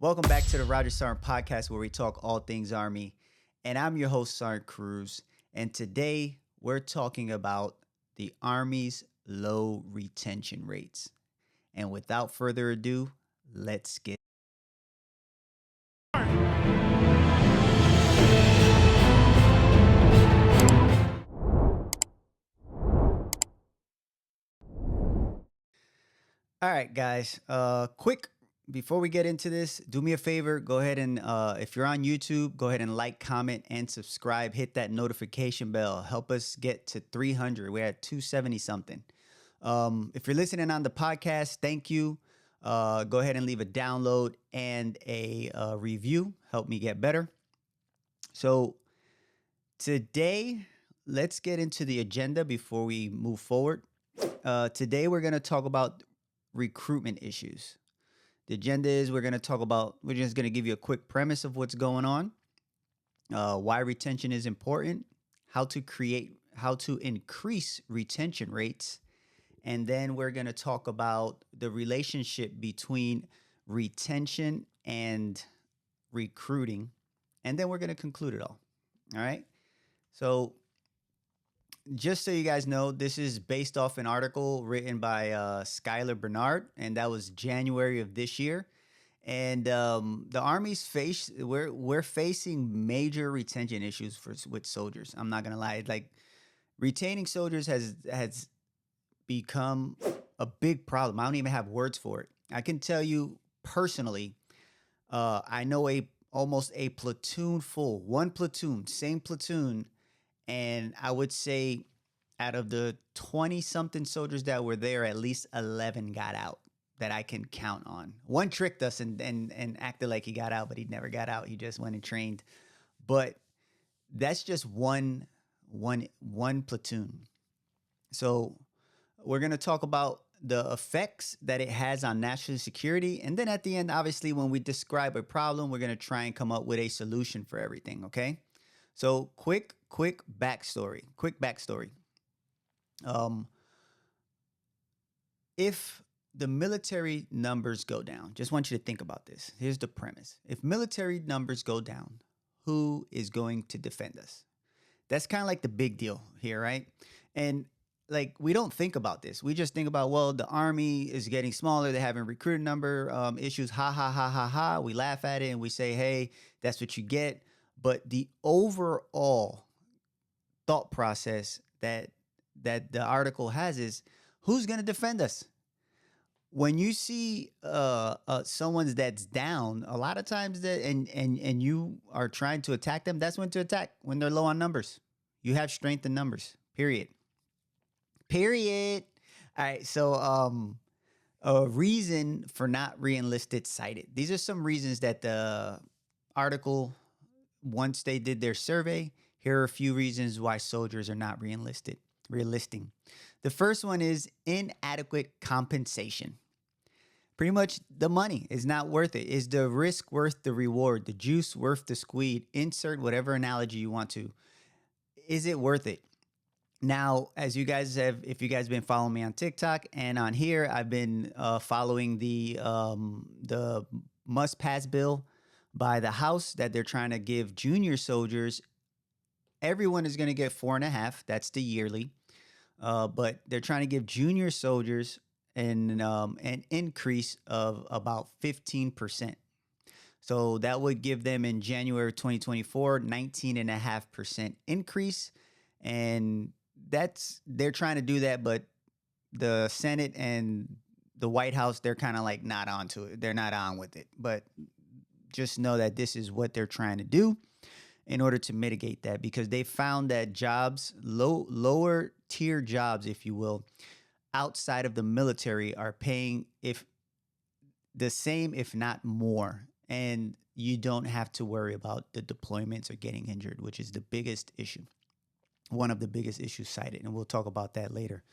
Welcome back to the Roger Sarnt Podcast, where we talk all things Army. And I'm your host, Sarnt Cruz. And today we're talking about the Army's low retention rates. And without further ado, let's get. All right, guys. Quick, before we get into this, do me a favor. Go ahead and, if you're on YouTube, go ahead and like, comment, and subscribe. Hit that notification bell. Help us get to 300. We're at 270 something. If you're listening on the podcast, thank you. Go ahead and leave a download and a review. Help me get better. So today, let's get into the agenda before we move forward. Today, we're going to talk about recruitment issues. The agenda is we're just going to give you a quick premise of what's going on, why retention is important, how to increase retention rates, and then we're going to talk about the relationship between retention and recruiting, and then we're going to conclude it all. All right. So just so you guys know, this is based off an article written by Skylar Bernard, and that was January of this year. And the Army's we're facing major retention issues with soldiers. I'm not gonna lie, like retaining soldiers has become a big problem. I don't even have words for it. I can tell you personally, I know almost a platoon full, one platoon, same platoon. And I would say out of the 20-something soldiers that were there, at least 11 got out that I can count on. One tricked us and acted like he got out, but he never got out. He just went and trained. But that's just one platoon. So we're going to talk about the effects that it has on national security. And then at the end, obviously, when we describe a problem, we're going to try and come up with a solution for everything, okay? So quick backstory. If the military numbers go down, just want you to think about this. Here's the premise. If military numbers go down, who is going to defend us? That's kind of like the big deal here, right? And like, we don't think about this. We just think about, well, the Army is getting smaller. They're having recruiting number issues. Ha, ha, ha, ha, ha. We laugh at it and we say, hey, that's what you get. But the overall thought process that the article has is, who's going to defend us? When you see someone that's down, a lot of times and you are trying to attack them, that's when to attack, when they're low on numbers. You have strength in numbers, period. All right, so a reason for not re-enlisted cited. These are some reasons that the article, once they did their survey, here are a few reasons why soldiers are not re-enlisting. The first one is inadequate compensation. Pretty much the money is not worth it. Is the risk worth the reward? The juice worth the squeeze? Insert whatever analogy you want to. Is it worth it? Now, if you guys been following me on TikTok and on here, I've been following the must-pass bill by the House that they're trying to give junior soldiers. Everyone is going to get 4.5. That's the yearly. But they're trying to give junior soldiers an increase of about 15%. So that would give them in January 2024, 19.5% increase. And they're trying to do that, but the Senate and the White House, they're kind of like not onto it. They're not on with it. But just know that this is what they're trying to do in order to mitigate that, because they found that jobs, lower tier jobs, if you will, outside of the military are paying the same, if not more. And you don't have to worry about the deployments or getting injured, which is the biggest issue. One of the biggest issues cited, and we'll talk about that later.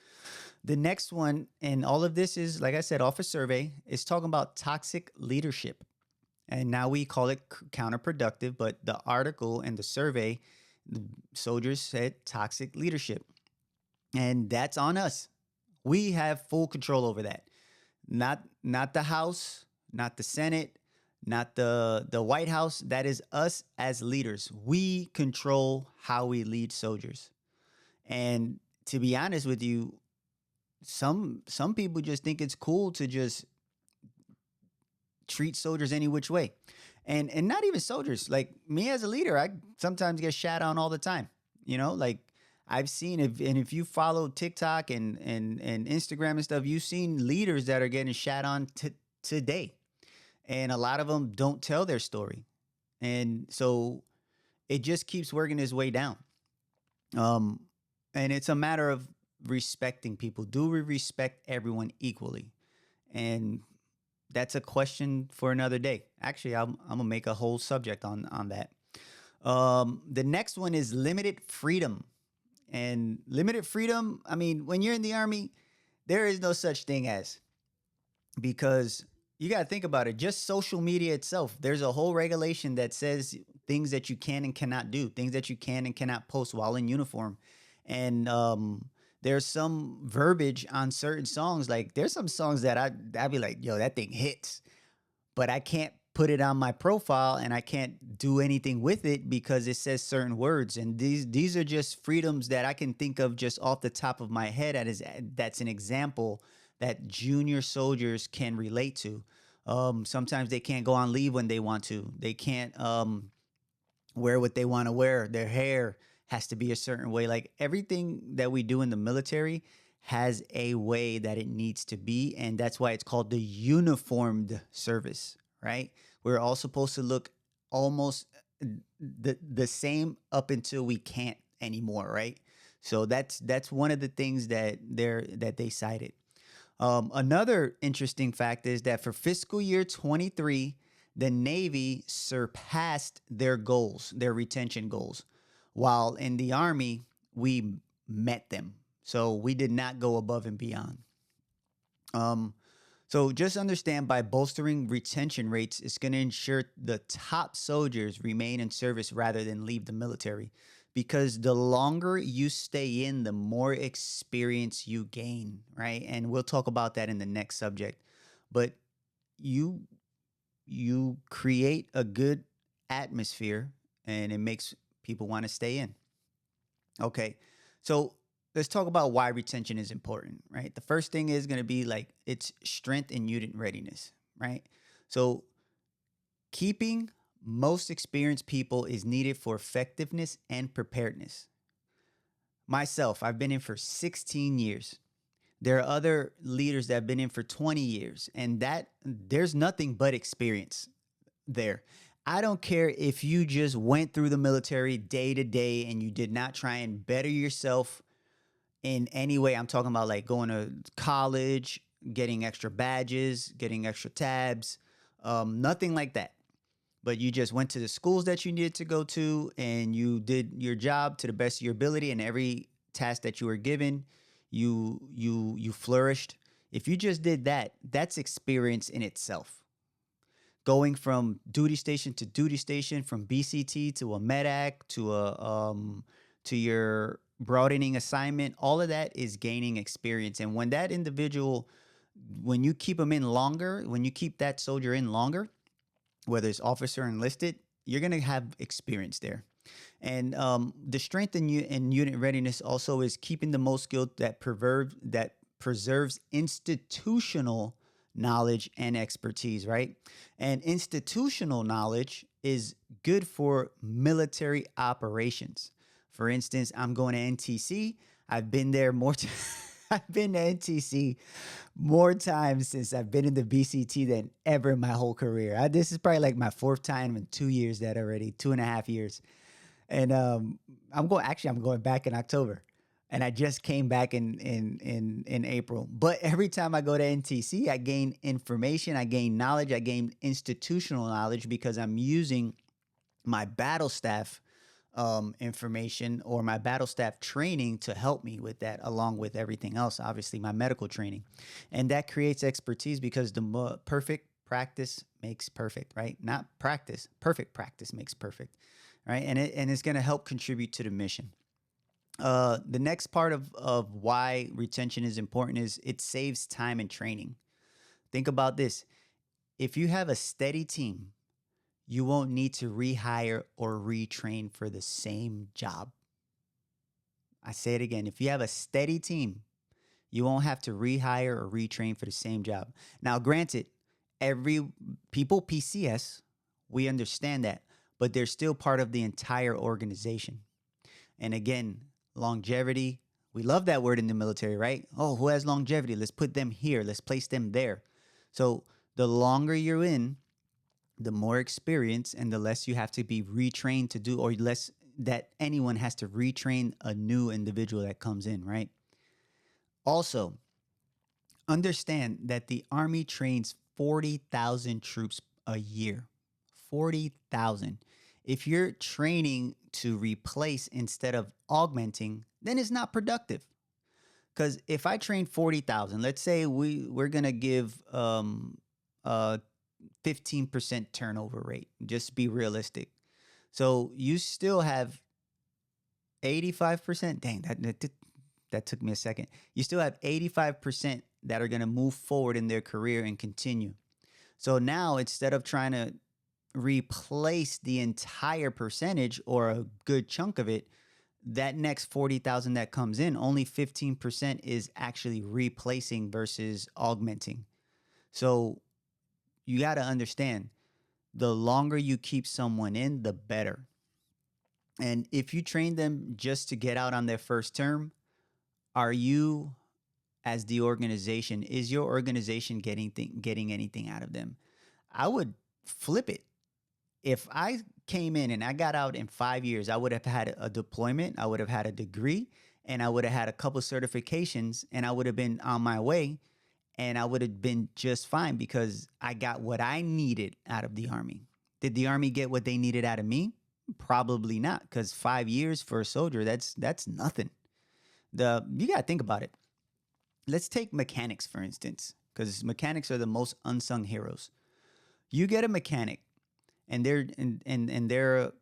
The next one, and all of this is, like I said, off a survey, is talking about toxic leadership. And now we call it counterproductive, but the article and the survey, the soldiers said toxic leadership. And that's on us. We have full control over that. Not the House, not the Senate, not the White House. That is us as leaders. We control how we lead soldiers. And to be honest with you, some people just think it's cool to just treat soldiers any which way. And not even soldiers. Like me as a leader, I sometimes get shat on all the time. Like I've seen if you follow TikTok and Instagram and stuff, you've seen leaders that are getting shat on today. And a lot of them don't tell their story. And so it just keeps working its way down. Um, and it's a matter of respecting people. Do we respect everyone equally? And that's a question for another day. Actually, I'm gonna make a whole subject on that. The next one is limited freedom. And limited freedom, I mean, when you're in the Army, there is no such thing as, because you got to think about it. Just social media itself, there's a whole regulation that says things that you can and cannot do, things that you can and cannot post while in uniform. And there's some verbiage on certain songs. Like there's some songs that I'd be like, yo, that thing hits, but I can't put it on my profile and I can't do anything with it because it says certain words. And these are just freedoms that I can think of just off the top of my head. That's an example that junior soldiers can relate to. Sometimes they can't go on leave when they want to. They can't wear what they want to wear. Their hair has to be a certain way. Like everything that we do in the military has a way that it needs to be. And that's why it's called the uniformed service, right? We're all supposed to look almost the same up until we can't anymore, right? So that's one of the things that they cited. Another interesting fact is that for fiscal year 23, the Navy surpassed their goals, their retention goals, while in the Army, we met them. So we did not go above and beyond. So just understand, by bolstering retention rates, it's going to ensure the top soldiers remain in service rather than leave the military. Because the longer you stay in, the more experience you gain, right? And we'll talk about that in the next subject. But you create a good atmosphere and it makes people want to stay in. Okay, so let's talk about why retention is important, right? The first thing is going to be like it's strength and unit readiness, right? So keeping most experienced people is needed for effectiveness and preparedness. Myself, I've been in for 16 years. There are other leaders that have been in for 20 years, and that there's nothing but experience there. I don't care if you just went through the military day to day and you did not try and better yourself in any way. I'm talking about like going to college, getting extra badges, getting extra tabs, nothing like that. But you just went to the schools that you needed to go to and you did your job to the best of your ability, and every task that you were given, you flourished. If you just did that, that's experience in itself. Going from duty station to duty station, from BCT to a medac to your broadening assignment, all of that is gaining experience. And when that individual, when you keep them in longer, when you keep that soldier in longer, whether it's officer or enlisted, you're going to have experience there. And the strength in unit readiness also is keeping the most skilled that preserves institutional knowledge and expertise, right? And institutional knowledge is good for military operations. For instance, I'm going to NTC. I've been there more I've been to NTC more times since I've been in the BCT than ever in my whole career. This is probably like my fourth time in 2 years, that already 2.5 years. And I'm going back in October. And I just came back in April. But every time I go to NTC, I gain information, I gain knowledge, I gain institutional knowledge because I'm using my battle staff information or my battle staff training to help me with that, along with everything else, obviously my medical training. And that creates expertise because the perfect practice makes perfect, right? Not practice, perfect practice makes perfect, right? And it's going to help contribute to the mission. The next part of why retention is important is it saves time and training. Think about this. If you have a steady team you won't need to rehire or retrain for the same job. I say it again. If you have a steady team, you won't have to rehire or retrain for the same job. Now, granted, every people PCS, we understand that, but they're still part of the entire organization. And again, longevity, we love that word in the military, right? Oh, who has longevity? Let's put them here. Let's place them there. So the longer you're in, the more experience and the less you have to be retrained to do, or less that anyone has to retrain a new individual that comes in, right? Also, understand that the Army trains 40,000 troops a year. 40,000. If you're training to replace instead of augmenting, then it's not productive. Because if I train 40,000, let's say we're going to give a 15% turnover rate, just be realistic. So you still have 85%. Dang, that took me a second. You still have 85% that are going to move forward in their career and continue. So now instead of trying to replace the entire percentage or a good chunk of it, that next 40,000 that comes in, only 15% is actually replacing versus augmenting. So you got to understand, the longer you keep someone in, the better. And if you train them just to get out on their first term, are you, as the organization, is your organization getting anything out of them? I would flip it. If I came in and I got out in 5 years, I would have had a deployment, I would have had a degree, and I would have had a couple certifications, and I would have been on my way, and I would have been just fine because I got what I needed out of the Army. Did the Army get what they needed out of me? Probably not, because 5 years for a soldier, that's nothing. You got to think about it. Let's take mechanics, for instance, because mechanics are the most unsung heroes. You get a mechanic, and they're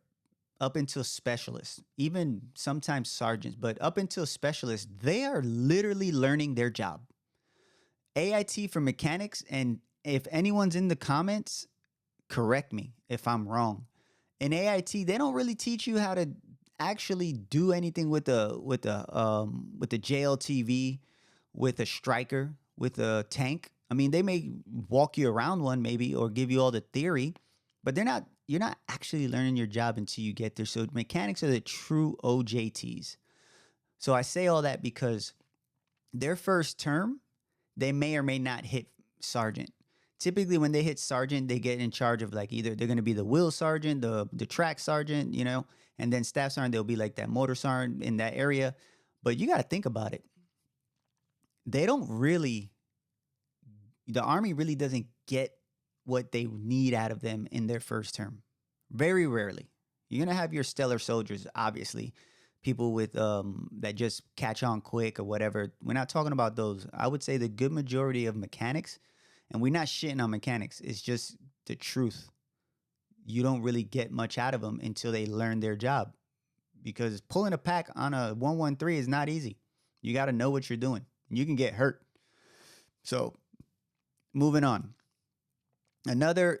up until specialists, even sometimes sergeants, but up until specialists, they are literally learning their job. AIT for mechanics, and if anyone's in the comments, correct me if I'm wrong. In AIT, they don't really teach you how to actually do anything with the JLTV, with a striker, with a tank. I mean, they may walk you around one maybe or give you all the theory, but you're not actually learning your job until you get there. So mechanics are the true OJTs. So I say all that because their first term, they may or may not hit sergeant. Typically, when they hit sergeant, they get in charge of like either they're going to be the wheel sergeant, the track sergeant, and then staff sergeant, they'll be like that motor sergeant in that area. But you got to think about it. The Army really doesn't get what they need out of them in their first term. Very rarely. You're going to have your stellar soldiers, obviously, people with that just catch on quick or whatever. We're not talking about those. I would say the good majority of mechanics, and we're not shitting on mechanics, it's just the truth. You don't really get much out of them until they learn their job, because pulling a pack on a 113 is not easy. You got to know what you're doing. You can get hurt. So moving on. Another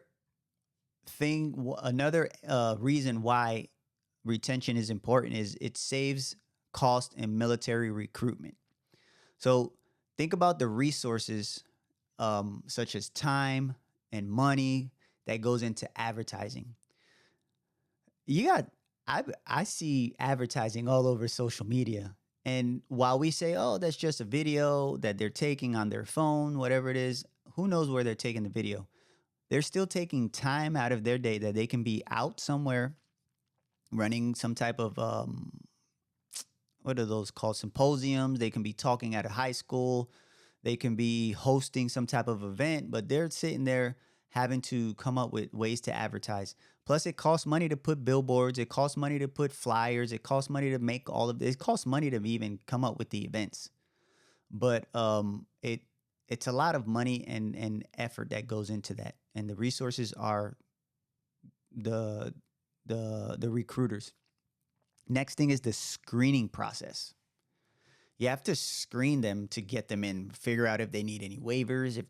reason why retention is important is it saves cost in military recruitment. So think about the resources such as time and money that goes into advertising. I see advertising all over social media. And while we say, oh, that's just a video that they're taking on their phone, whatever it is, who knows where they're taking the video? They're still taking time out of their day that they can be out somewhere running some type of, what are those called? Symposiums. They can be talking at a high school. They can be hosting some type of event, but they're sitting there having to come up with ways to advertise. Plus, it costs money to put billboards. It costs money to put flyers. It costs money to make all of this. It costs money to even come up with the events. But it's a lot of money and effort that goes into that. And the resources are the recruiters. Next thing is the screening process. You have to screen them to get them in, figure out if they need any waivers,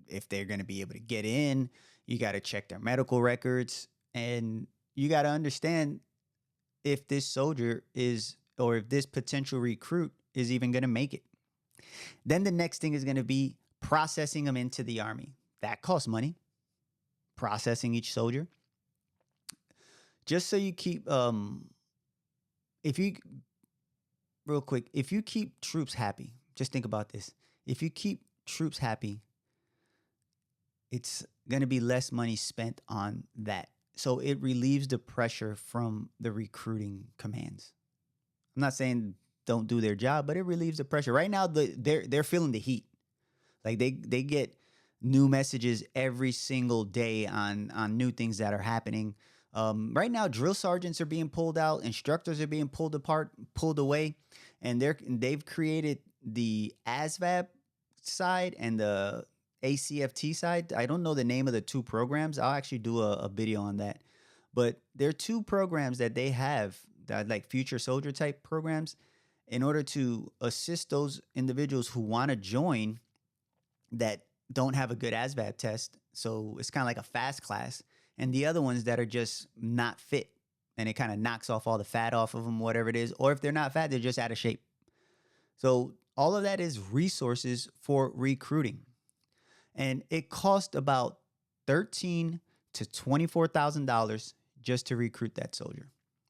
if they're going to be able to get in. You got to check their medical records. And you got to understand if this soldier is, or if this potential recruit is even going to make it. Then the next thing is going to be processing them into the army. That costs money, processing each soldier. Just so you keep, if you, real quick, if you keep troops happy, just think about this. If you keep troops happy, it's going to be less money spent on that. So it relieves the pressure from the recruiting commands. I'm not saying don't do their job, but it relieves the pressure. Right now, they're feeling the heat. Like they get new messages every single day on new things that are happening. Right now, drill sergeants are being pulled out, instructors are being pulled apart, pulled away, and they've created the ASVAB side and the ACFT side. I don't know the name of the two programs. I'll actually do a video on that. But there are two programs that they have that like future soldier type programs in order to assist those individuals who want to join that don't have a good ASVAB test. So it's kind of like a fast class. And the other ones that are just not fit. And it kind of knocks off all the fat off of them, whatever it is. Or if they're not fat, they're just out of shape. So all of that is resources for recruiting. And it cost about $13,000 to $24,000 just to recruit that soldier.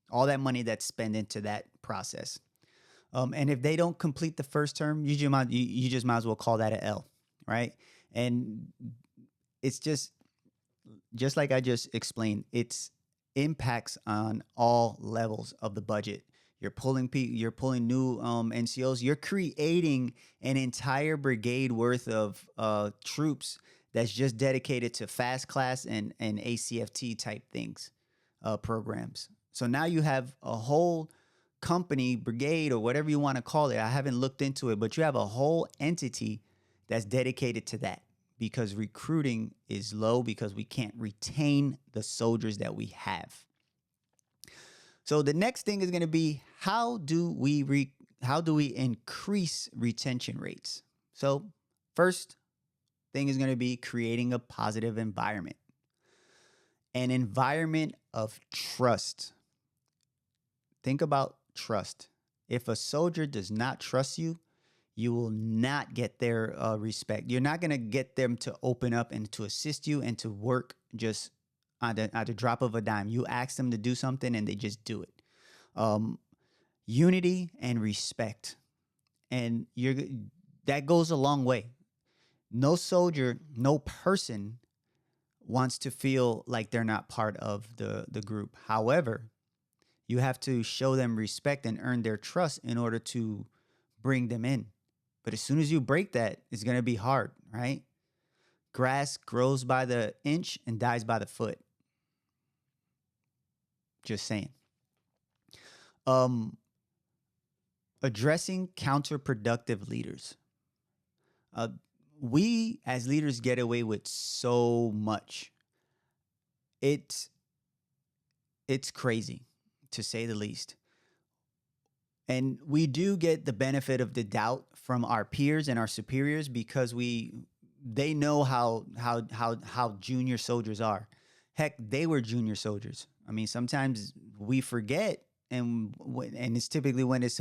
All that money that's spent into that process. And if they don't complete the first term, you just might as well call that an L, right? And it's just like I just explained, it's impacts on all levels of the budget. You're pulling new NCOs. You're creating an entire brigade worth of troops that's just dedicated to fast class and ACFT type things, programs. So now you have a whole company, brigade, or whatever you want to call it. I haven't looked into it, but you have a whole entity that's dedicated to that because recruiting is low because we can't retain the soldiers that we have. So the next thing is going to be how do we increase retention rates? So first thing is going to be creating a positive environment. An environment of trust. Think about trust. If a soldier does not trust you, you will not get their respect. You're not going to get them to open up and to assist you and to work just at the drop of a dime. You ask them to do something and they just do it. Unity and respect. And that goes a long way. No soldier, no person wants to feel like they're not part of the group. However, you have to show them respect and earn their trust in order to bring them in. But as soon as you break that, it's going to be hard, right? Grass grows by the inch and dies by the foot. Just saying. Addressing counterproductive leaders. We as leaders get away with so much. It's crazy, to say the least. And we do get the benefit of the doubt from our peers and our superiors because they know how junior soldiers are. Heck, they were junior soldiers. I mean, sometimes we forget, and it's typically when it's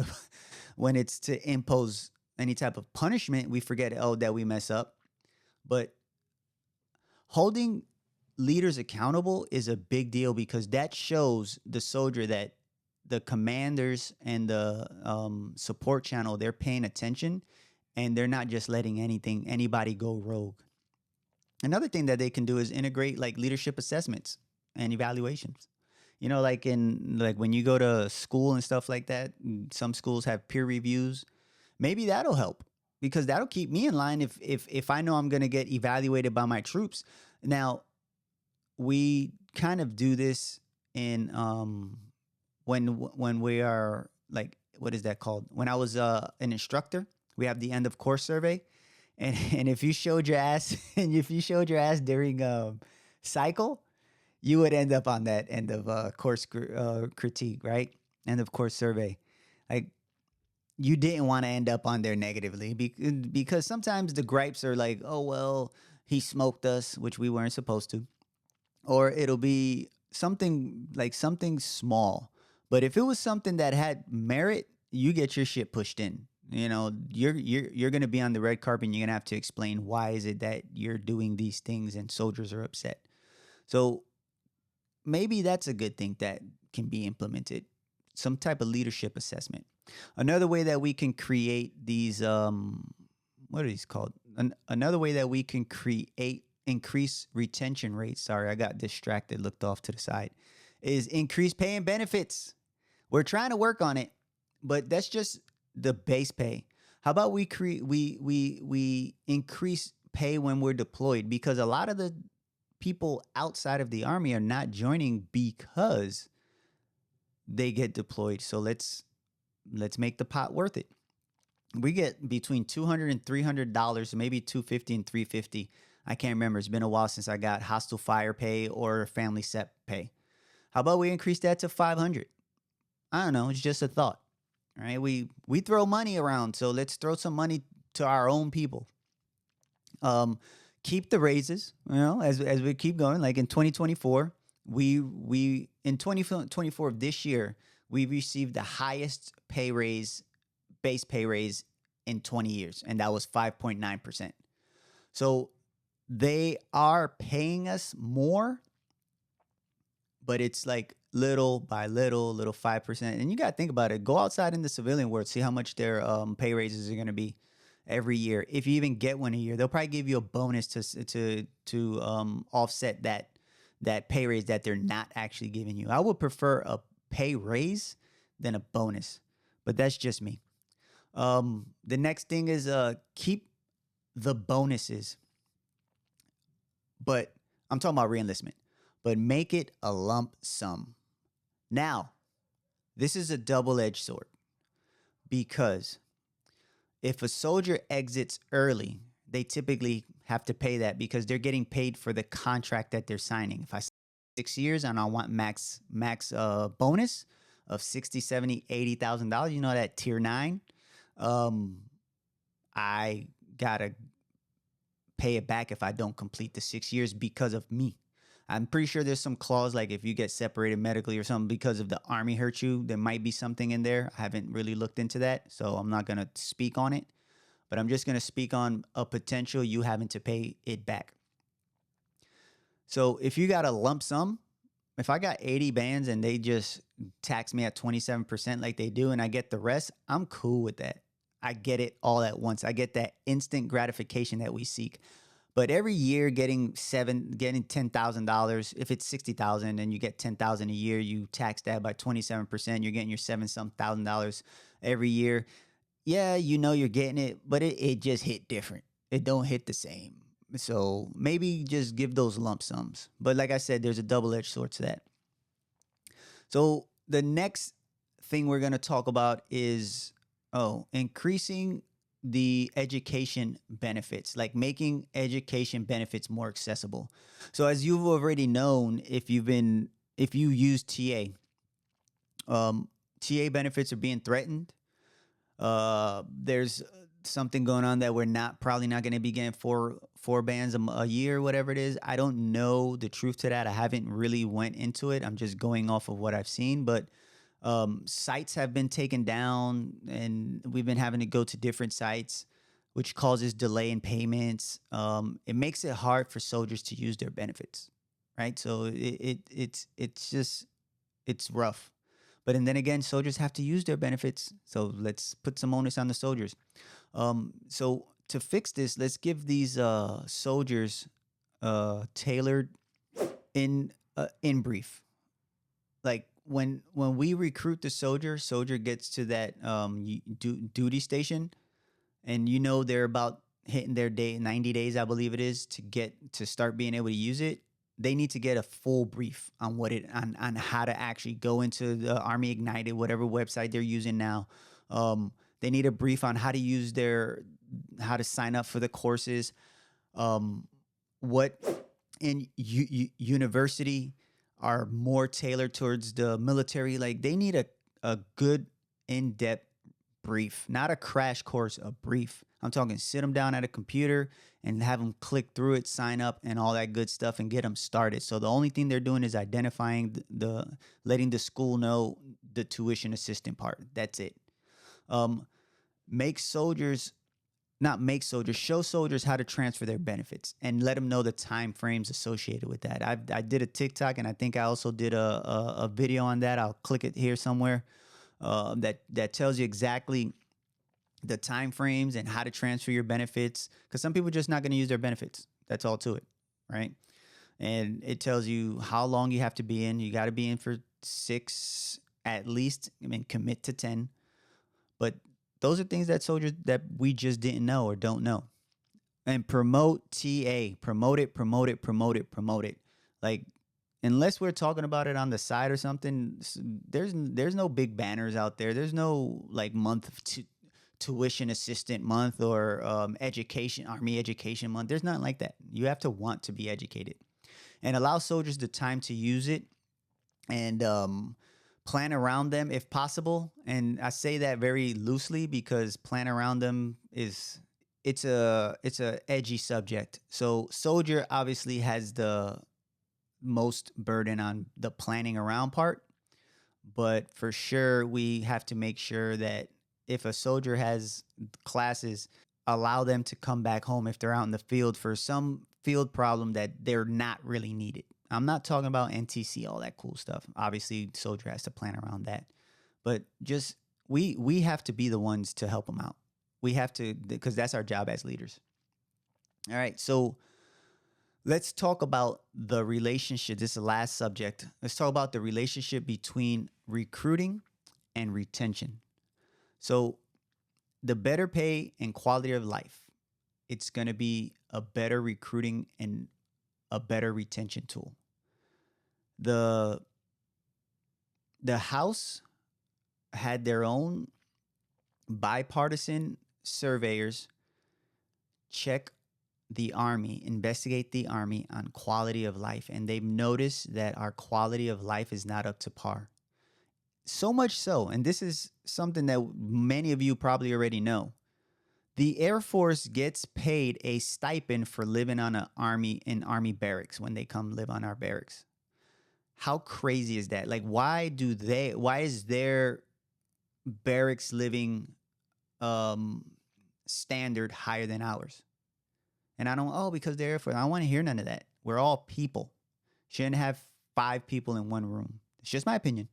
to impose any type of punishment, we forget that we mess up. But holding leaders accountable is a big deal because that shows the soldier that the commanders and the support channel, they're paying attention and they're not just letting anybody go rogue. Another thing that they can do is integrate like leadership assessments and evaluations. You know, like when you go to school and stuff like that, some schools have peer reviews. Maybe that'll help because that'll keep me in line if I know I'm going to get evaluated by my troops. Now, we kind of do this in when we are like, what is that called? When I was an instructor, we have the end of course survey, and if you showed your ass during cycle, you would end up on that end of course critique, right? End of course survey. Like, you didn't want to end up on there negatively because sometimes the gripes are like, oh, well, he smoked us, which we weren't supposed to. Or it'll be something small. But if it was something that had merit, you get your shit pushed in. You know, you're gonna be on the red carpet and you're gonna have to explain why is it that you're doing these things and soldiers are upset. So maybe that's a good thing that can be implemented. Some type of leadership assessment. Another way that we can create these what are these called? Another way that we can create increase retention rates. Sorry, I got distracted, looked off to the side. Is increase pay and benefits. We're trying to work on it, but that's just the base pay. How about we create we increase pay when we're deployed, because a lot of the people outside of the army are not joining because they get deployed. So let's make the pot worth it. We get between $200 and $300, maybe $250 and $350. I can't remember. It's been a while since I got hostile fire pay or family set pay. How about we increase that to $500? I don't know. It's just a thought. All right. We throw money around, so let's throw some money to our own people. Keep the raises, you know, as we keep going. Like in 2024, we in 2024 of this year, we received the highest pay raise, base pay raise in 20 years, and that was 5.9%. So they are paying us more, but it's like little by little 5%. And you got to think about it. Go outside in the civilian world, see how much their pay raises are going to be every year. If you even get one a year, they'll probably give you a bonus to offset that pay raise that they're not actually giving you. I would prefer a pay raise than a bonus, but that's just me. The next thing is keep the bonuses, but I'm talking about reenlistment, but make it a lump sum. Now, this is a double-edged sword, because if a soldier exits early, they typically have to pay that because they're getting paid for the contract that they're signing. If I 6 years and I want max bonus of $60, $70, $80,000, you know, that tier 9, I gotta pay it back if I don't complete the 6 years because of me. I'm pretty sure there's some clause, like if you get separated medically or something because of the army hurt you, there might be something in there. I haven't really looked into that, so I'm not going to speak on it. But I'm just going to speak on a potential you having to pay it back. So if you got a lump sum, if I got 80 bands and they just tax me at 27% like they do and I get the rest, I'm cool with that. I get it all at once. I get that instant gratification that we seek. But every year getting $10,000, if it's $60,000 and you get $10,000 a year, you tax that by 27%, you're getting your $7,000 every year. Yeah, you know you're getting it, but it just hit different. It don't hit the same. So maybe just give those lump sums. But like I said, there's a double-edged sword to that. So the next thing we're going to talk about is increasing the education benefits, like making education benefits more accessible. So as you've already known, if you use TA, TA benefits are being threatened. There's something going on that we're probably not going to be getting four bands a year, whatever it is. I don't know the truth to that. I haven't really went into it. I'm just going off of what I've seen, but sites have been taken down and we've been having to go to different sites, which causes delay in payments. It makes it hard for soldiers to use their benefits, right? So it's rough. But and then again, soldiers have to use their benefits. So let's put some onus on the soldiers. So to fix this, let's give these soldiers tailored in brief. Like when we recruit the soldier gets to that duty station, and you know they're about hitting their 90 days, I believe it is, to start being able to use it. They need to get a full brief on on how to actually go into the Army Ignited, whatever website they're using now. They need a brief on how to how to sign up for the courses. What in university are more tailored towards the military. Like they need a good in-depth brief, not a crash course, a brief I'm talking sit them down at a computer and have them click through it, sign up, and all that good stuff, and get them started. So the only thing they're doing is identifying letting the school know the tuition assistant part. That's it. Um, make soldiers not make soldiers, show soldiers how to transfer their benefits and let them know the time frames associated with that. I did a TikTok, and I think I also did a video on that. I'll click it here somewhere. That tells you exactly the time frames and how to transfer your benefits, because some people are just not going to use their benefits. That's all to it, right? And it tells you how long you have to be in. You got to be in for 6 at least. I mean, commit to 10. But those are things that soldiers that we just didn't know or don't know. And promote TA. Promote it, promote it, promote it, promote it. Like, unless we're talking about it on the side or something, there's no big banners out there. There's no like month of tuition assistant month or Army education month. There's nothing like that. You have to want to be educated, and allow soldiers the time to use it, and plan around them if possible. And I say that very loosely because plan around them it's a edgy subject. So soldier obviously has the most burden on the planning around part, but for sure we have to make sure that if a soldier has classes, allow them to come back home if they're out in the field for some field problem that they're not really needed. I'm not talking about NTC, all that cool stuff. Obviously, soldier has to plan around that. But just we have to be the ones to help them out. We have to, because that's our job as leaders. All right, so let's talk about the relationship. This is the last subject. Let's talk about the relationship between recruiting and retention. So the better pay and quality of life, it's going to be a better recruiting and a better retention tool. The House had their own bipartisan surveyors check the Army, investigate the Army on quality of life, and they've noticed that our quality of life is not up to par. So much so, and this is something that many of you probably already know, the Air Force gets paid a stipend for living on in Army barracks when they come live on our barracks. How crazy is that? Like, why is their barracks living standard higher than ours? And because they're Air Force. I don't want to hear none of that. We're all people. Shouldn't have 5 people in one room. It's just my opinion.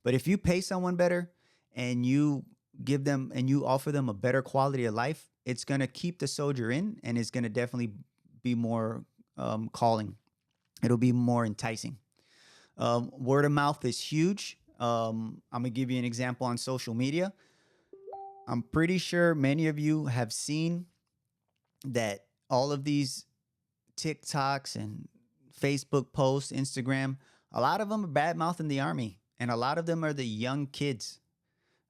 But if you pay someone better and you give them and you offer them a better quality of life, it's going to keep the soldier in, and it's going to definitely be more calling. It'll be more enticing. Word of mouth is huge. I'm going to give you an example on social media. I'm pretty sure many of you have seen that all of these TikToks and Facebook posts, Instagram, a lot of them are bad mouthing the Army, and a lot of them are the young kids,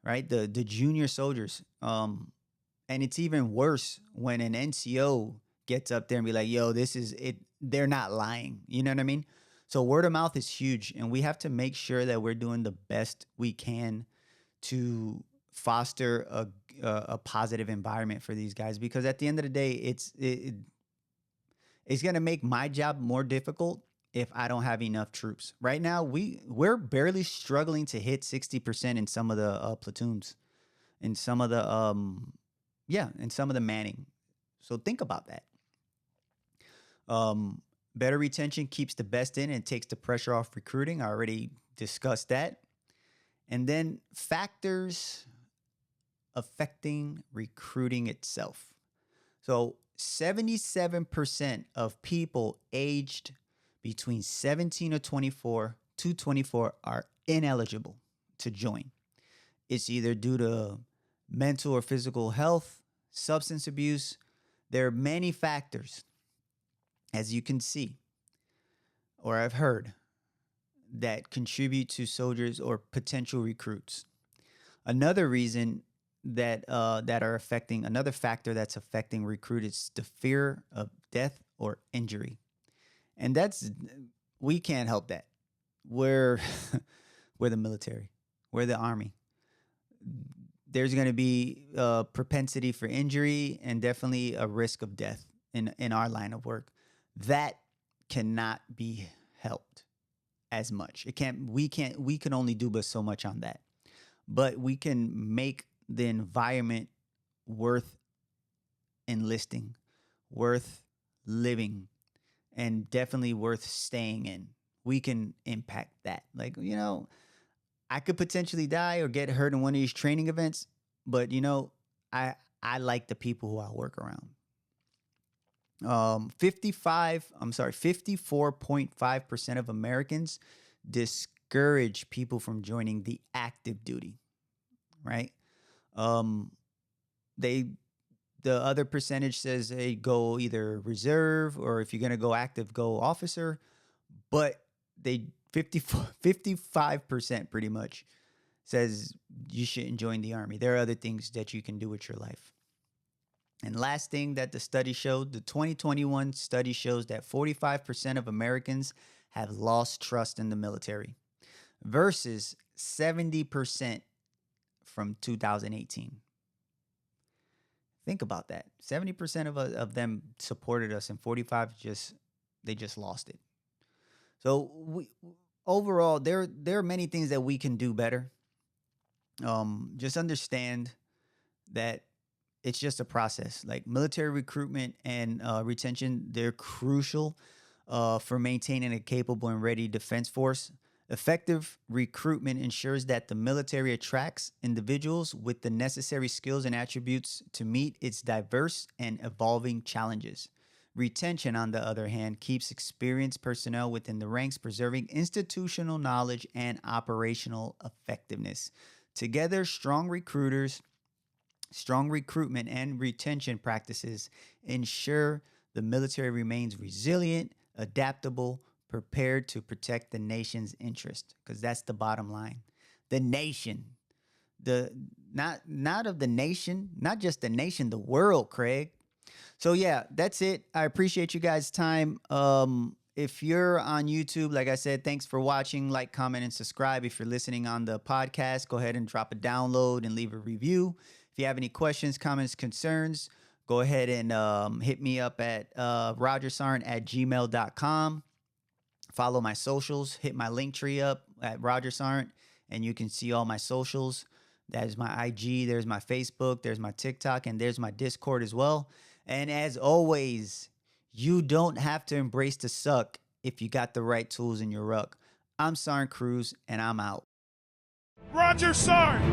right? The junior soldiers. And it's even worse when an NCO gets up there and be like, yo, this is it. They're not lying. You know what I mean? So word of mouth is huge, and we have to make sure that we're doing the best we can to foster a positive environment for these guys, because at the end of the day, it's going to make my job more difficult if I don't have enough troops. Right now, we're barely struggling to hit 60% in some of the platoons, in some of the in some of the manning. So think about that. Better retention keeps the best in and takes the pressure off recruiting. I already discussed that. And then factors affecting recruiting itself. So 77% of people aged between 17 or 24 to 24 are ineligible to join. It's either due to mental or physical health, substance abuse. There are many factors, as you can see, or I've heard, that contribute to soldiers or potential recruits. Another reason another factor that's affecting recruit is the fear of death or injury. And we can't help that. We're the military. We're the Army. there's going to be a propensity for injury and definitely a risk of death in our line of work. That cannot be helped as much. We can only do but so much on that. But we can make the environment worth enlisting, worth living, and definitely worth staying in. We can impact that. Like, I could potentially die or get hurt in one of these training events, but I like the people who I work around. 54.5% of Americans discourage people from joining the active duty, right? The other percentage says, hey, go either reserve, or if you're going to go active, go officer. But 55% pretty much says you shouldn't join the Army. There are other things that you can do with your life. And last thing that the study showed, the 2021 study shows that 45% of Americans have lost trust in the military versus 70% from 2018. Think about that. 70% of them supported us, and 45 just lost it. So overall, there are many things that we can do better. Just understand that it's just a process. Like military recruitment and retention, they're crucial for maintaining a capable and ready defense force. Effective recruitment ensures that the military attracts individuals with the necessary skills and attributes to meet its diverse and evolving challenges. Retention, on the other hand, keeps experienced personnel within the ranks, preserving institutional knowledge and operational effectiveness. Together, strong recruitment and retention practices ensure the military remains resilient, adaptable, prepared to protect the nation's interest, because that's the bottom line. The nation, not of the nation, not just the nation, the world, Craig. So yeah, that's it. I appreciate you guys' time. If you're on YouTube, like I said, thanks for watching. Like, comment, and subscribe. If you're listening on the podcast, go ahead and drop a download and leave a review. If you have any questions, comments, concerns, go ahead and hit me up at rogersarnt@gmail.com. Follow my socials. Hit my link tree up at Roger Sarnt, and you can see all my socials. There's my IG, there's my Facebook, there's my TikTok, and there's my Discord as well. And as always, you don't have to embrace the suck if you got the right tools in your ruck. I'm Sarnt Cruz, and I'm out. Roger Sarnt!